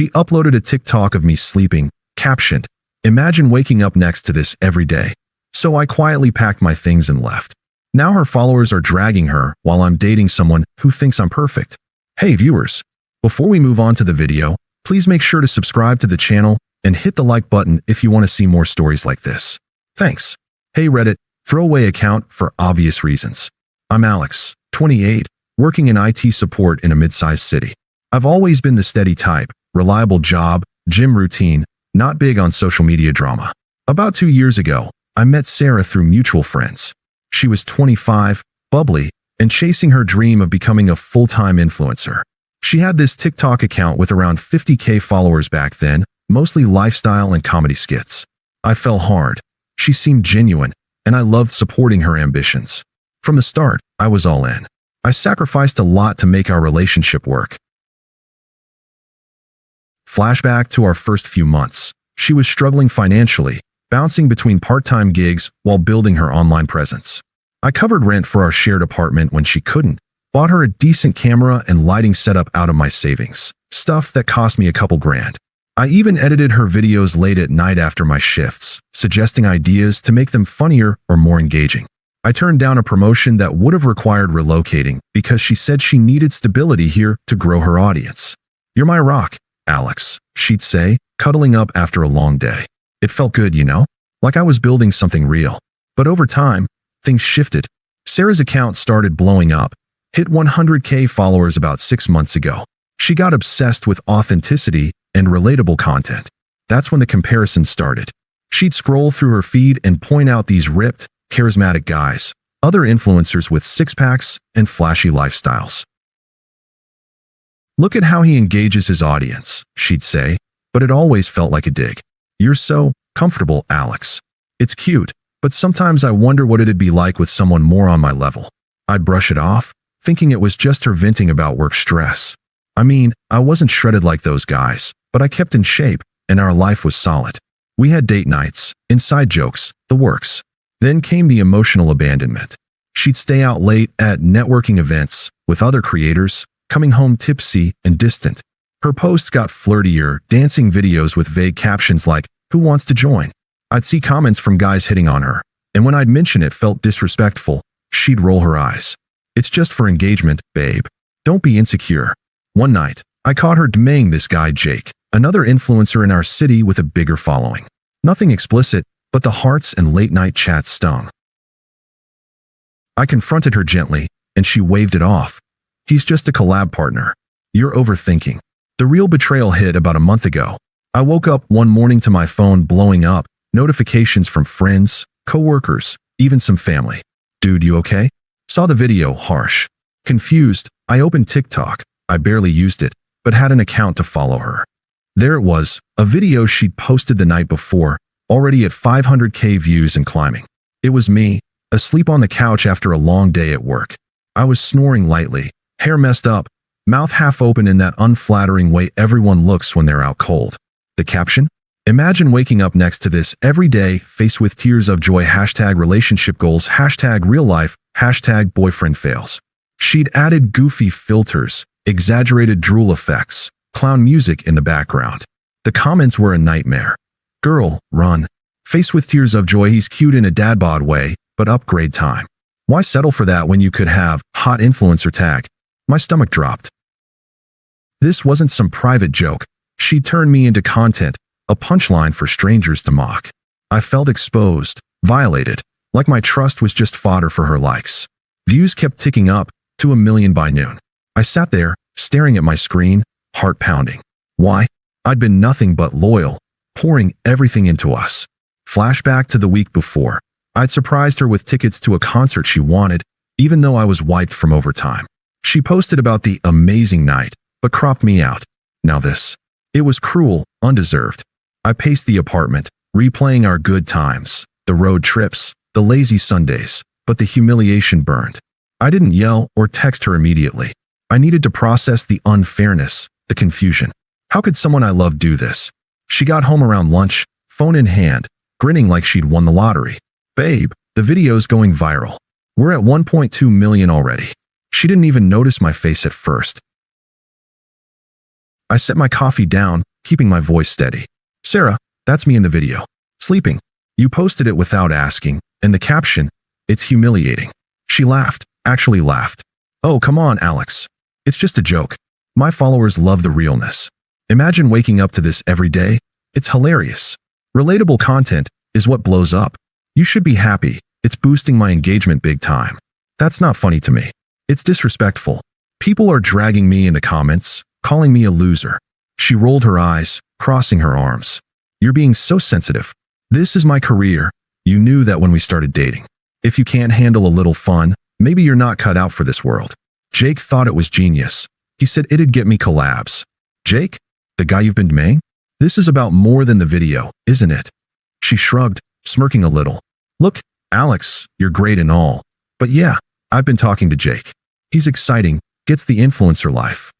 She uploaded a TikTok of me sleeping, captioned, "Imagine waking up next to this every day." So I quietly packed my things and left. Now her followers are dragging her while I'm dating someone who thinks I'm perfect. Hey viewers, before we move on to the video, please make sure to subscribe to the channel and hit the like button if you want to see more stories like this. Thanks. Hey Reddit, throwaway account for obvious reasons. I'm Alex, 28, working in IT support in a mid-sized city. I've always been the steady type, reliable job, gym routine, not big on social media drama. About 2 years ago, I met Sarah through mutual friends. She was 25, bubbly, and chasing her dream of becoming a full-time influencer. She had this TikTok account with around 50K followers back then, mostly lifestyle and comedy skits. I fell hard. She seemed genuine, and I loved supporting her ambitions. From the start, I was all in. I sacrificed a lot to make our relationship work. Flashback to our first few months. She was struggling financially, bouncing between part-time gigs while building her online presence. I covered rent for our shared apartment when she couldn't, bought her a decent camera and lighting setup out of my savings, stuff that cost me a couple grand. I even edited her videos late at night after my shifts, suggesting ideas to make them funnier or more engaging. I turned down a promotion that would have required relocating because she said she needed stability here to grow her audience. "You're my rock, Alex," she'd say, cuddling up after a long day. It felt good, you know, like I was building something real. But over time, things shifted. Sarah's account started blowing up, hit 100K followers about 6 months ago. She got obsessed with authenticity and relatable content. That's when the comparison started. She'd scroll through her feed and point out these ripped, charismatic guys, other influencers with six-packs and flashy lifestyles. "Look at how he engages his audience," she'd say, but it always felt like a dig. "You're so comfortable, Alex." It's cute, but sometimes I wonder what it'd be like with someone more on my level. I'd brush it off, thinking it was just her venting about work stress. I mean, I wasn't shredded like those guys, but I kept in shape, and our life was solid. We had date nights, inside jokes, the works. Then came the emotional abandonment. She'd stay out late at networking events with other creators, coming home tipsy and distant. Her posts got flirtier, dancing videos with vague captions like, "Who wants to join?" I'd see comments from guys hitting on her, and when I'd mention it felt disrespectful, she'd roll her eyes. "It's just for engagement, babe. Don't be insecure." One night, I caught her DMing this guy Jake, another influencer in our city with a bigger following. Nothing explicit, but the hearts and late-night chats stung. I confronted her gently, and she waved it off. "He's just a collab partner. You're overthinking." The real betrayal hit about a month ago. I woke up one morning to my phone blowing up, notifications from friends, coworkers, even some family. "Dude, you okay?" Saw the video, harsh. Confused, I opened TikTok. I barely used it, but had an account to follow her. There it was, a video she'd posted the night before, already at 500K views and climbing. It was me, asleep on the couch after a long day at work. I was snoring lightly, hair messed up, mouth half open in that unflattering way everyone looks when they're out cold. The caption? "Imagine waking up next to this every day, faced with tears of joy, #relationship goals, #real life, #boyfriend fails." She'd added goofy filters, exaggerated drool effects, clown music in the background. The comments were a nightmare. "Girl, run." "Face with tears of joy, he's cute in a dad bod way, but upgrade time." "Why settle for that when you could have hot influencer tag?" My stomach dropped. This wasn't some private joke. She turned me into content, a punchline for strangers to mock. I felt exposed, violated, like my trust was just fodder for her likes. Views kept ticking up, to 1 million by noon. I sat there, staring at my screen, heart pounding. Why? I'd been nothing but loyal, pouring everything into us. Flashback to the week before. I'd surprised her with tickets to a concert she wanted, even though I was wiped from overtime. She posted about the amazing night, but cropped me out. Now this. It was cruel, undeserved. I paced the apartment, replaying our good times, the road trips, the lazy Sundays, but the humiliation burned. I didn't yell or text her immediately. I needed to process the unfairness, the confusion. How could someone I loved do this? She got home around lunch, phone in hand, grinning like she'd won the lottery. "Babe, the video's going viral. We're at 1.2 million already." She didn't even notice my face at first. I set my coffee down, keeping my voice steady. Sarah, that's me in the video. Sleeping. You posted it without asking, and the caption, it's humiliating. She laughed, actually laughed. Oh, come on, Alex. It's just a joke. My followers love the realness. Imagine waking up to this every day. It's hilarious. Relatable content is what blows up. You should be happy. It's boosting my engagement big time. That's not funny to me. It's disrespectful. People are dragging me in the comments, calling me a loser. She rolled her eyes, crossing her arms. You're being so sensitive. This is my career. You knew that when we started dating. If you can't handle a little fun, maybe you're not cut out for this world. Jake thought it was genius. He said it'd get me collabs. Jake? The guy you've been DMing? This is about more than the video, isn't it? She shrugged, smirking a little. Look, Alex, you're great and all. But yeah, I've been talking to Jake. He's exciting, gets the influencer life.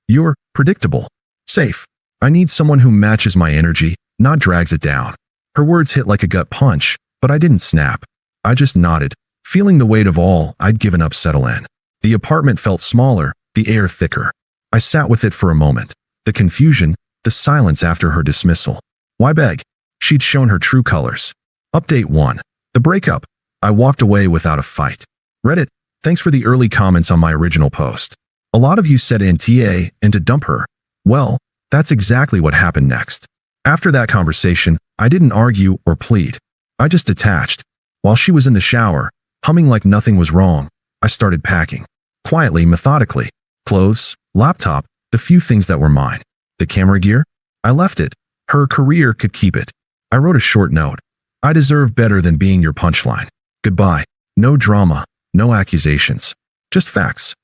You're predictable. Safe. I need someone who matches my energy, not drags it down. Her words hit like a gut punch, but I didn't snap. I just nodded, feeling the weight of all I'd given up settle in. The apartment felt smaller, the air thicker. I sat with it for a moment. The confusion, the silence after her dismissal. Why beg? She'd shown her true colors. Update 1. The breakup. I walked away without a fight. Reddit, thanks for the early comments on my original post. A lot of you said NTA and to dump her. Well, that's exactly what happened next. After that conversation, I didn't argue or plead. I just detached. While she was in the shower, humming like nothing was wrong, I started packing. Quietly, methodically. Clothes, laptop, the few things that were mine. The camera gear? I left it. Her career could keep it. I wrote a short note. I deserve better than being your punchline. Goodbye. No drama, no accusations. Just facts.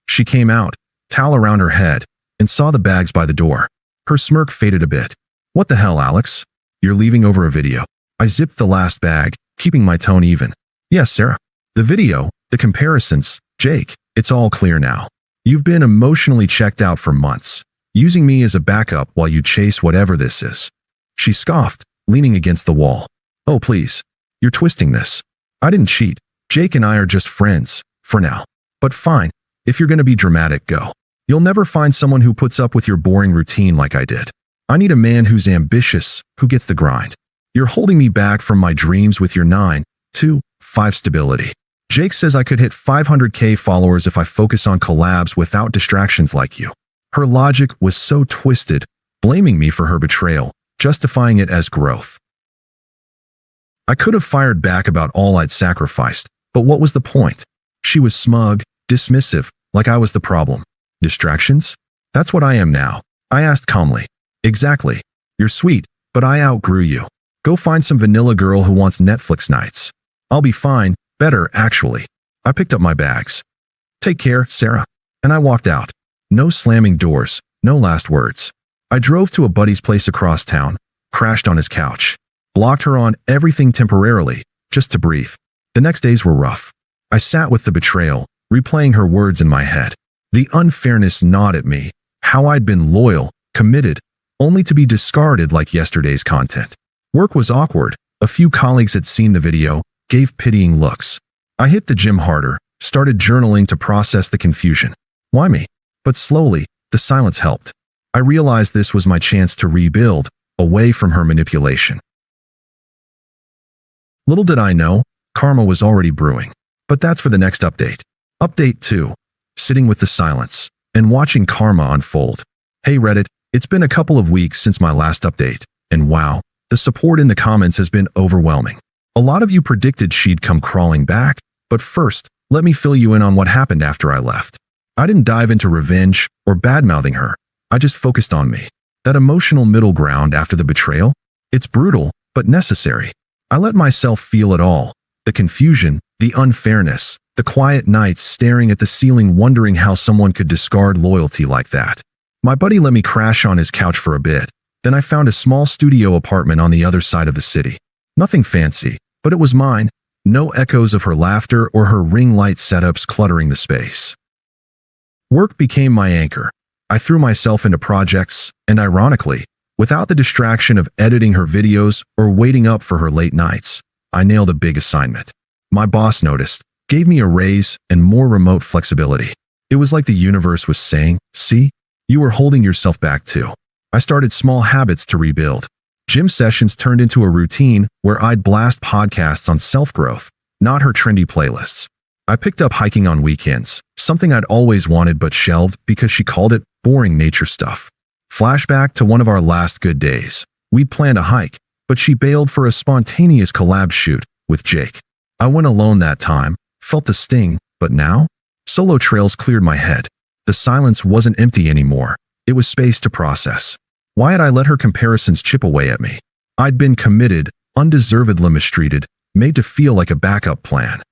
She came out, towel around her head, and saw the bags by the door. Her smirk faded a bit. What the hell, Alex? You're leaving over a video. I zipped the last bag, keeping my tone even. Yes, Sarah. The video, the comparisons, Jake, it's all clear now. You've been emotionally checked out for months, using me as a backup while you chase whatever this is. She scoffed, leaning against the wall. Oh, please. You're twisting this. I didn't cheat. Jake and I are just friends, for now. But fine, if you're going to be dramatic, go. You'll never find someone who puts up with your boring routine like I did. I need a man who's ambitious, who gets the grind. You're holding me back from my dreams with your 9 to 5 stability. Jake says I could hit 500K followers if I focus on collabs without distractions like you. Her logic was so twisted, blaming me for her betrayal, justifying it as growth. I could have fired back about all I'd sacrificed, but what was the point? She was smug, dismissive, like I was the problem. Distractions? That's what I am now. I asked calmly. Exactly. You're sweet, but I outgrew you. Go find some vanilla girl who wants Netflix nights. I'll be fine, better actually. I picked up my bags. Take care, Sarah. And I walked out. No slamming doors, no last words. I drove to a buddy's place across town, crashed on his couch. Blocked her on everything temporarily, just to breathe. The next days were rough. I sat with the betrayal, replaying her words in my head. The unfairness gnawed at me, how I'd been loyal, committed, only to be discarded like yesterday's content. Work was awkward. A few colleagues had seen the video, gave pitying looks. I hit the gym harder, started journaling to process the confusion. Why me? But slowly, the silence helped. I realized this was my chance to rebuild, away from her manipulation. Little did I know, karma was already brewing. But that's for the next update. Update 2. Sitting with the silence, and watching karma unfold. Hey Reddit, it's been a couple of weeks since my last update, and wow, the support in the comments has been overwhelming. A lot of you predicted she'd come crawling back, but first, let me fill you in on what happened after I left. I didn't dive into revenge or bad-mouthing her. I just focused on me. That emotional middle ground after the betrayal? It's brutal, but necessary. I let myself feel it all. The confusion, the unfairness, the quiet nights staring at the ceiling wondering how someone could discard loyalty like that. My buddy let me crash on his couch for a bit. Then I found a small studio apartment on the other side of the city. Nothing fancy, but it was mine. No echoes of her laughter or her ring light setups cluttering the space. Work became my anchor. I threw myself into projects, and ironically, without the distraction of editing her videos or waiting up for her late nights, I nailed a big assignment. My boss noticed, gave me a raise and more remote flexibility. It was like the universe was saying, see, You were holding yourself back too. I started small habits to rebuild. Gym sessions turned into a routine where I'd blast podcasts on self-growth, not her trendy playlists. I picked up hiking on weekends, something I'd always wanted but shelved because she called it boring nature stuff. Flashback to one of our last good days. We'd planned a hike, but she bailed for a spontaneous collab shoot with Jake. I went alone that time, felt the sting, but now? Solo trails cleared my head. The silence wasn't empty anymore. It was space to process. Why had I let her comparisons chip away at me? I'd been committed, undeservedly mistreated, made to feel like a backup plan.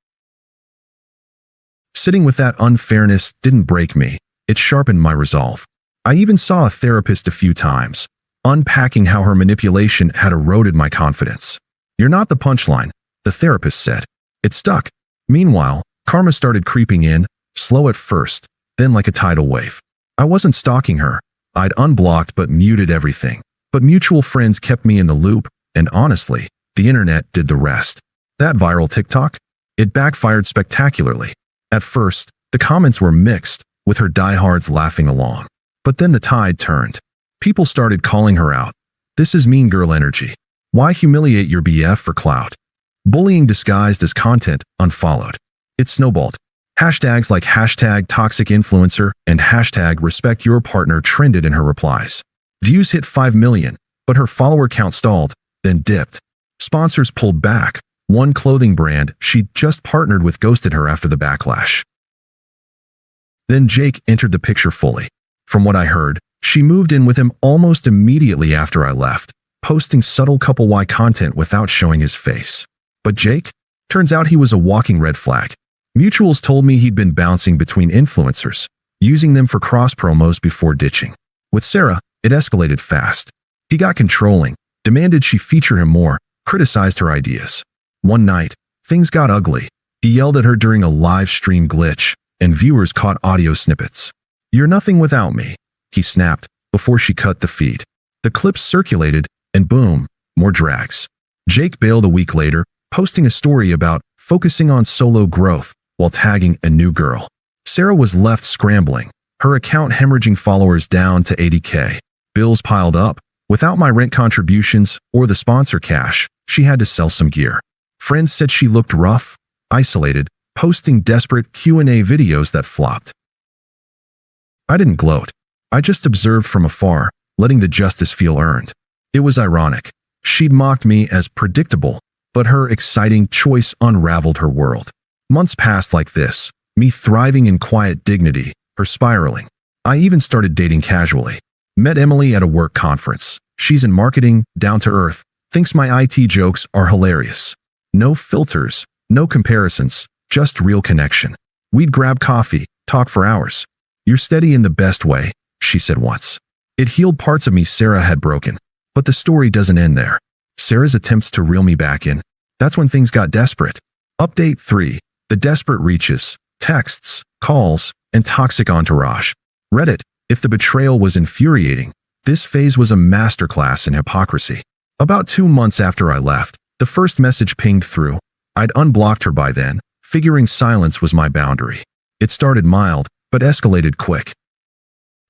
Sitting with that unfairness didn't break me. It sharpened my resolve. I even saw a therapist a few times, unpacking how her manipulation had eroded my confidence. "You're not the punchline," the therapist said. It stuck. Meanwhile, karma started creeping in, slow at first, then like a tidal wave. I wasn't stalking her. I'd unblocked but muted everything. But mutual friends kept me in the loop, and honestly, the internet did the rest. That viral TikTok? It backfired spectacularly. At first, the comments were mixed, with her diehards laughing along. But then the tide turned. People started calling her out. "This is mean girl energy. Why humiliate your BF for clout?" Bullying disguised as content unfollowed. It snowballed. Hashtags like hashtag toxic influencer and hashtag respect your partner trended in her replies. Views hit 5 million, but her follower count stalled, then dipped. Sponsors pulled back. One clothing brand she'd just partnered with ghosted her after the backlash. Then Jake entered the picture fully. From what I heard, she moved in with him almost immediately after I left, posting subtle couple-wide content without showing his face. But Jake? Turns out he was a walking red flag. Mutuals told me he'd been bouncing between influencers, using them for cross-promos before ditching. With Sarah, it escalated fast. He got controlling, demanded she feature him more, criticized her ideas. One night, things got ugly. He yelled at her during a live stream glitch, and viewers caught audio snippets. "You're nothing without me," he snapped, before she cut the feed. The clips circulated, and boom, more drags. Jake bailed a week later, posting a story about focusing on solo growth, while tagging a new girl. Sarah was left scrambling, her account hemorrhaging followers down to 80K. Bills piled up. Without my rent contributions or the sponsor cash, she had to sell some gear. Friends said she looked rough, isolated, posting desperate Q&A videos that flopped. I didn't gloat. I just observed from afar, letting the justice feel earned. It was ironic. She'd mocked me as predictable, but her exciting choice unraveled her world. Months passed like this, me thriving in quiet dignity, her spiraling. I even started dating casually. Met Emily at a work conference. She's in marketing, down to earth, thinks my IT jokes are hilarious. No filters, no comparisons, just real connection. We'd grab coffee, talk for hours. "You're steady in the best way," she said once. It healed parts of me Sarah had broken. But the story doesn't end there. Sarah's attempts to reel me back in. That's when things got desperate. Update 3. The desperate reaches, texts, calls, and toxic entourage. Reddit. If the betrayal was infuriating, this phase was a masterclass in hypocrisy. About 2 months after I left, the first message pinged through. I'd unblocked her by then, figuring silence was my boundary. It started mild, but escalated quick.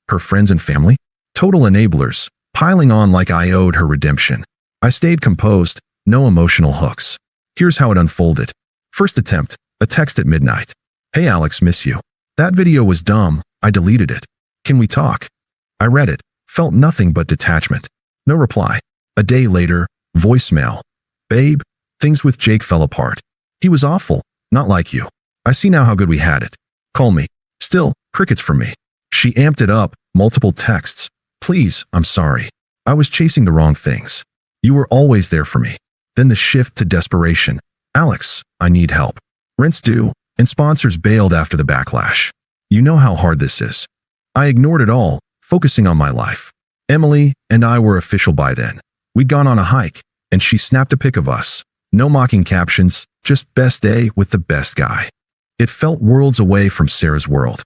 Her friends and family? Total enablers, piling on like I owed her redemption. I stayed composed, no emotional hooks. Here's how it unfolded. First attempt, a text at midnight. "Hey Alex, miss you. That video was dumb, I deleted it. Can we talk?" I read it, felt nothing but detachment. No reply. A day later, voicemail. "Babe, things with Jake fell apart. He was awful, not like you. I see now how good we had it. Call me." Still, crickets from me. She amped it up, multiple texts. "Please, I'm sorry. I was chasing the wrong things. You were always there for me." Then the shift to desperation. "Alex, I need help. Rent's due, and sponsors bailed after the backlash. You know how hard this is." I ignored it all, focusing on my life. Emily and I were official by then. We'd gone on a hike, and she snapped a pic of us. No mocking captions, just best day with the best guy. It felt worlds away from Sarah's world.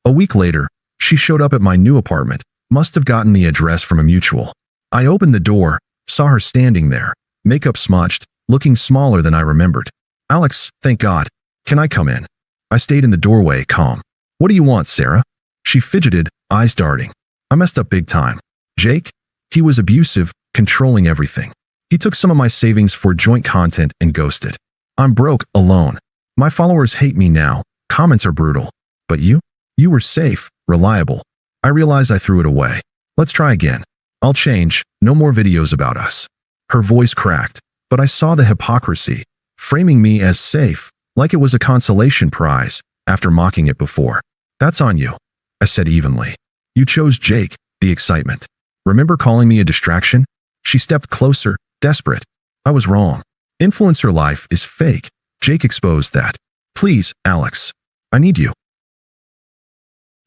A week later, she showed up at my new apartment, must have gotten the address from a mutual. I opened the door, saw her standing there, makeup smudged, looking smaller than I remembered. "Alex, thank God. Can I come in?" I stayed in the doorway, calm. "What do you want, Sarah?" She fidgeted, eyes darting. I messed up big time. Jake? He was abusive, controlling everything. He took some of my savings for joint content and ghosted. I'm broke, alone. My followers hate me now. Comments are brutal. But you? You were safe, reliable. I realize I threw it away. Let's try again. I'll change. No more videos about us. Her voice cracked, but I saw the hypocrisy, framing me as safe, like it was a consolation prize, after mocking it before. That's on you, I said evenly. You chose Jake, the excitement. Remember calling me a distraction? She stepped closer, desperate. I was wrong. Influencer life is fake. Jake exposed that. Please, Alex. I need you.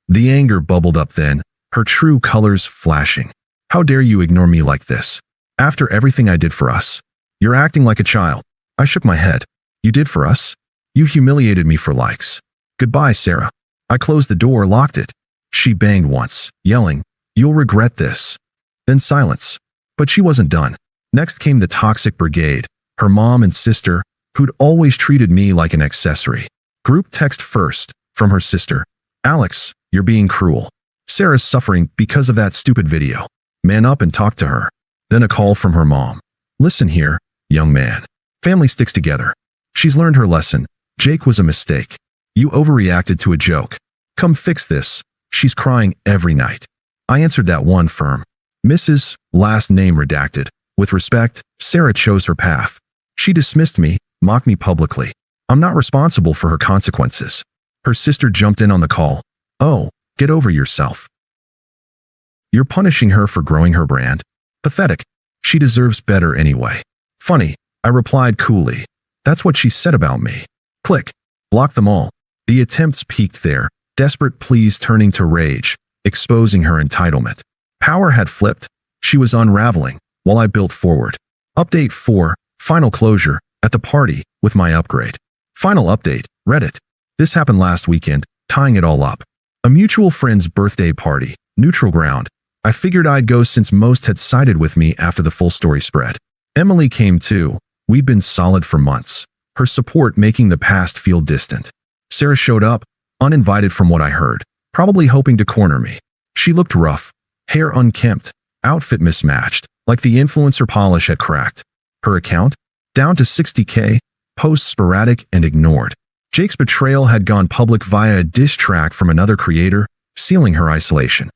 The anger bubbled up then, her true colors flashing. How dare you ignore me like this? After everything I did for us. You're acting like a child. I shook my head. You did for us? You humiliated me for likes. Goodbye, Sarah. I closed the door, locked it. She banged once, yelling, "You'll regret this." Then silence. But she wasn't done. Next came the toxic brigade, her mom and sister, who'd always treated me like an accessory. Group text first, from her sister. Alex, you're being cruel. Sarah's suffering because of that stupid video. Man up and talk to her. Then a call from her mom. Listen here, young man. Family sticks together. She's learned her lesson. Jake was a mistake. You overreacted to a joke. Come fix this. She's crying every night. I answered that one firm. Mrs. Last name redacted. With respect, Sarah chose her path. She dismissed me, mocked me publicly. I'm not responsible for her consequences. Her sister jumped in on the call. Oh, get over yourself. You're punishing her for growing her brand? Pathetic. She deserves better anyway. Funny, I replied coolly. That's what she said about me. Click. Block them all. The attempts peaked there, desperate pleas turning to rage, exposing her entitlement. Power had flipped. She was unraveling, while I built forward. Update 4, final closure, at the party, with my upgrade. Final update, Reddit. This happened last weekend, tying it all up. A mutual friend's birthday party, neutral ground. I figured I'd go since most had sided with me after the full story spread. Emily came too. We'd been solid for months, her support making the past feel distant. Sarah showed up, uninvited from what I heard, probably hoping to corner me. She looked rough, hair unkempt, outfit mismatched, like the influencer polish had cracked. Her account? Down to 60K, posts sporadic and ignored. Jake's betrayal had gone public via a diss track from another creator, sealing her isolation.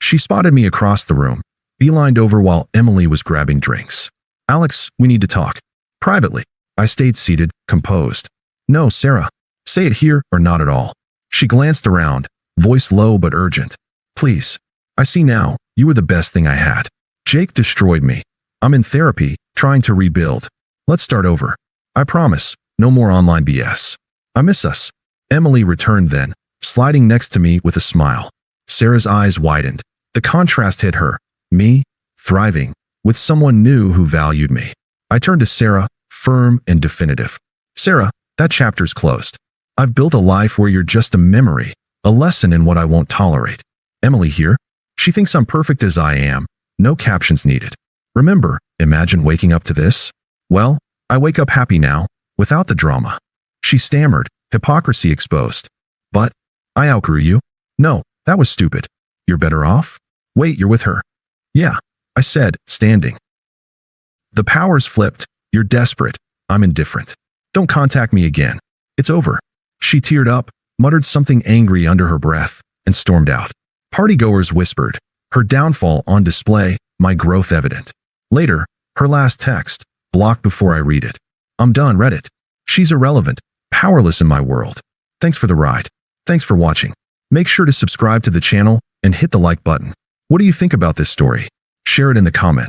She spotted me across the room, beelined over while Emily was grabbing drinks. Alex, we need to talk. Privately. I stayed seated, composed. No, Sarah. Say it here or not at all. She glanced around, voice low but urgent. Please. I see now, you were the best thing I had. Jake destroyed me. I'm in therapy, trying to rebuild. Let's start over. I promise, no more online BS. I miss us. Emily returned then, sliding next to me with a smile. Sarah's eyes widened. The contrast hit her. Me, thriving, with someone new who valued me. I turned to Sarah, firm and definitive. Sarah, that chapter's closed. I've built a life where you're just a memory, a lesson in what I won't tolerate. Emily here. She thinks I'm perfect as I am. No captions needed. Remember, imagine waking up to this? Well, I wake up happy now, without the drama. She stammered, hypocrisy exposed. But, I outgrew you. No, that was stupid. You're better off? Wait, you're with her. Yeah, I said, standing. The powers flipped. You're desperate. I'm indifferent. Don't contact me again. It's over. She teared up, muttered something angry under her breath, and stormed out. Partygoers whispered, her downfall on display, my growth evident. Later, her last text, blocked before I read it. I'm done, Reddit. She's irrelevant, powerless in my world. Thanks for the ride. Thanks for watching. Make sure to subscribe to the channel and hit the like button. What do you think about this story? Share it in the comments.